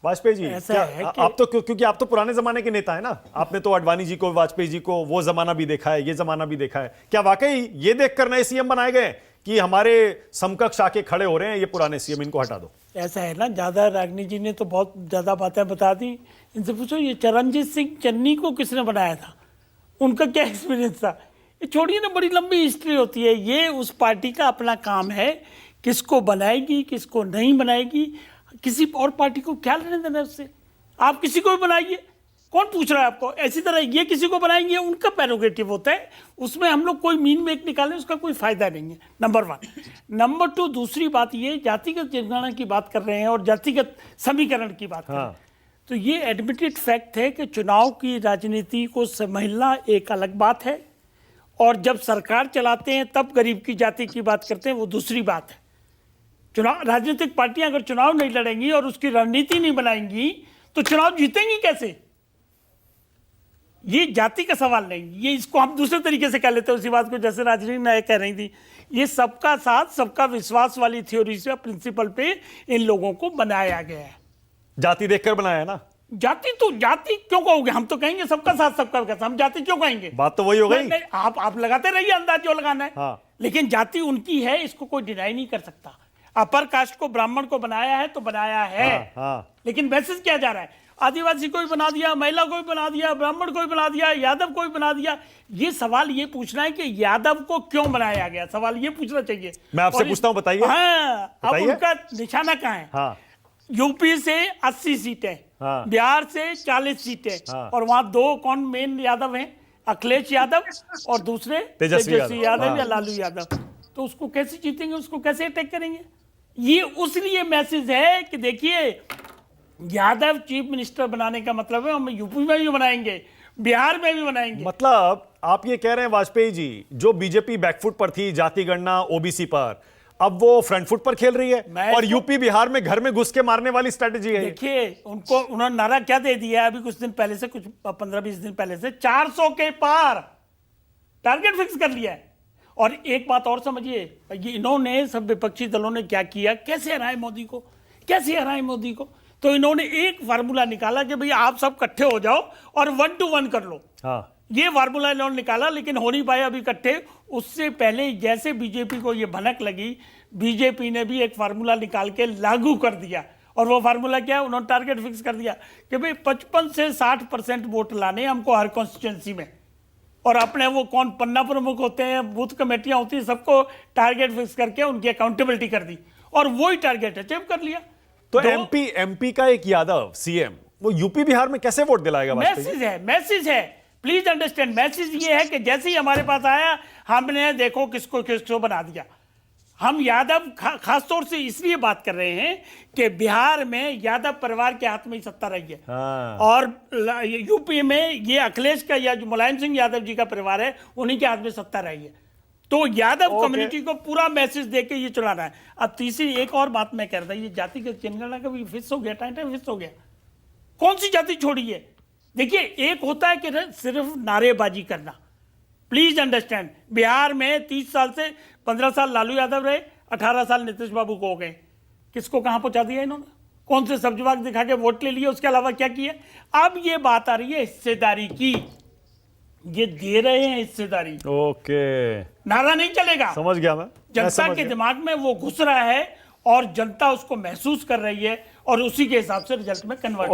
वाजपेयी जी ऐसा क्या है कि आप तो क्योंकि आप तो पुराने जमाने के नेता है ना, आपने तो आडवाणी जी को, वाजपेयी जी को वो जमाना भी देखा है, ये जमाना भी देखा है। क्या वाकई ये देखकर नए सीएम बनाए गए कि हमारे समकक्ष आके खड़े हो रहे हैं, ये पुराने सीएम इनको हटा दो? ऐसा है ना, ज्यादा रागनी जी ने तो बहुत ज्यादा बातें बता दी। इनसे पूछो ये चरणजीत सिंह चन्नी को किसने बनाया था, उनका क्या एक्सपीरियंस था? ये छोड़िए ना, बड़ी लंबी हिस्ट्री होती है। ये उस पार्टी का अपना काम है, किसको बनाएगी किसको नहीं बनाएगी, किसी और पार्टी को क्या लेने देना है उससे। आप किसी को भी बनाइए, कौन पूछ रहा है आपको? ऐसी तरह ये किसी को बनाएंगे, उनका प्रेरोगेटिव होता है, उसमें हम लोग कोई मीन मेक निकालें उसका कोई फायदा नहीं है। नंबर 1। नंबर 2, दूसरी बात ये जातिगत जनगणना की बात कर रहे हैं और जातिगत समीकरण की बात कर रहे हैं। तो ये एडमिटेड फैक्ट है कि चुनाव की राजनीति को समझना एक अलग बात है, और जब सरकार चलाते हैं तब गरीब की जाति की बात करते हैं, वो दूसरी बात है। चुनाव, राजनीतिक पार्टियां अगर चुनाव नहीं लड़ेंगी और उसकी रणनीति नहीं बनाएंगी तो चुनाव जीतेंगी कैसे? ये जाति का सवाल नहीं, ये इसको हम दूसरे तरीके से कह लेते हैं उसी बात को, जैसे राजनीति नायक कह रही थी। ये सबका साथ सबका विश्वास वाली थ्योरी से, प्रिंसिपल पे इन लोगों को बनाया गया है। जाति देखकर बनाया है ना? जाति तो जाति क्यों कहोगे? हम तो कहेंगे सबका साथ सबका विकास, हम जाति क्यों कहेंगे? बात तो वही हो गई। नहीं, आप लगाते रहिए अंदाज जो लगाना है। हाँ। लेकिन जाति उनकी है, इसको कोई डिनाई नहीं कर सकता। अपर कास्ट को ब्राह्मण को बनाया है तो बनाया है। हाँ। लेकिन मैसेज क्या जा रहा है? आदिवासी को भी बना दिया, महिला को भी बना दिया, ब्राह्मण को भी बना दिया, यादव को भी बना दिया। ये सवाल ये पूछना है कि यादव को क्यों बनाया गया, सवाल ये पूछना चाहिए। मैं आपसे पूछता हूं, बताइए। हाँ, अब उनका निशाना कहाँ है? हाँ। यूपी से 80 सीटें, हाँ। बिहार से 40 सीटें, हाँ। और वहां 2 कौन मेन यादव हैं? अखिलेश यादव और दूसरे तेजस्वी यादव या लालू यादव। तो उसको कैसे जीतेंगे, उसको कैसे अटैक करेंगे? ये उसलिए मैसेज है कि देखिए, यादव चीफ मिनिस्टर बनाने का मतलब है हम यूपी में भी बनाएंगे, बिहार में भी बनाएंगे। मतलब आप ये कह रहे हैं वाजपेयी जी, जो बीजेपी बैकफुट पर थी जाति गणना ओबीसी पर, अब वो फ्रंट फुट पर खेल रही है और यूपी बिहार में घर में घुस के मारने वाली स्ट्रेटेजी है। देखिए, उन्होंने नारा क्या दे दिया है अभी कुछ दिन पहले से, कुछ 15-20 दिन पहले से, 400 के पार टारगेट फिक्स कर लिया है। और एक बात और समझिए, ये इन्होंने सब विपक्षी दलों ने क्या किया, कैसे हराए मोदी को, कैसे हराए मोदी को? तो इन्होंने एक फार्मूला निकाला कि भाई आप सब इकट्ठे हो जाओ और 1 to 1 कर लो। हाँ। ये फार्मूला इन्होंने निकाला, लेकिन हो नहीं पाया अभी इकट्ठे। उससे पहले जैसे बीजेपी को ये भनक लगी, बीजेपी ने भी एक फार्मूला निकाल के लागू कर दिया। और वो फार्मूला क्या है? उन्होंने टारगेट फिक्स कर दिया कि भाई 55 से 60% वोट लाने हमको हर कॉन्स्टिट्यूंसी में, और अपने वो कौन पन्ना प्रमुख होते हैं, बूथ कमेटियां होती हैं, सबको टारगेट फिक्स करके उनकी अकाउंटेबिलिटी कर दी, और वही टारगेट अचीव कर लिया। तो एमपी का एक यादव सीएम, वो यूपी बिहार में कैसे वोट दिलाएगा? मैसेज है, प्लीज अंडरस्टैंड। मैसेज ये है कि जैसे ही हमारे पास आया, हमने देखो किसको किसको बना दिया। हम यादव खासतौर से इसलिए बात कर रहे हैं कि बिहार में यादव परिवार के हाथ में ही सत्ता रही है। हाँ। और यूपी में ये अखिलेश का या जो मुलायम सिंह यादव जी का परिवार है, उन्हीं के हाथ में सत्ता रही है। तो यादव कम्युनिटी को पूरा मैसेज देके ये चलाना है। अब तीसरी एक और बात मैं कह रहा था, ये जातिगत जनगणना का भी फिक्स हो गया, टाइम फिक्स हो गया। कौन सी जाति छोड़ी है? देखिए, एक होता है कि सिर्फ नारेबाजी करना। प्लीज अंडरस्टैंड, बिहार में 30 साल से 15 साल लालू यादव रहे, 18 साल नीतीश बाबू को हो गए। किसको कहां पहुंचा दिया इन्होंने? कौन से सब्जबाग दिखा के वोट ले लिए? उसके अलावा क्या किया? अब ये बात आ रही है हिस्सेदारी की, ये दे रहे हैं हिस्सेदारी। ओके, नारा नहीं चलेगा, समझ गया मैं। जनता के दिमाग में वो घुस रहा है और जनता उसको महसूस कर रही है और उसी के हिसाब से रिजल्ट में कन्वर्ट।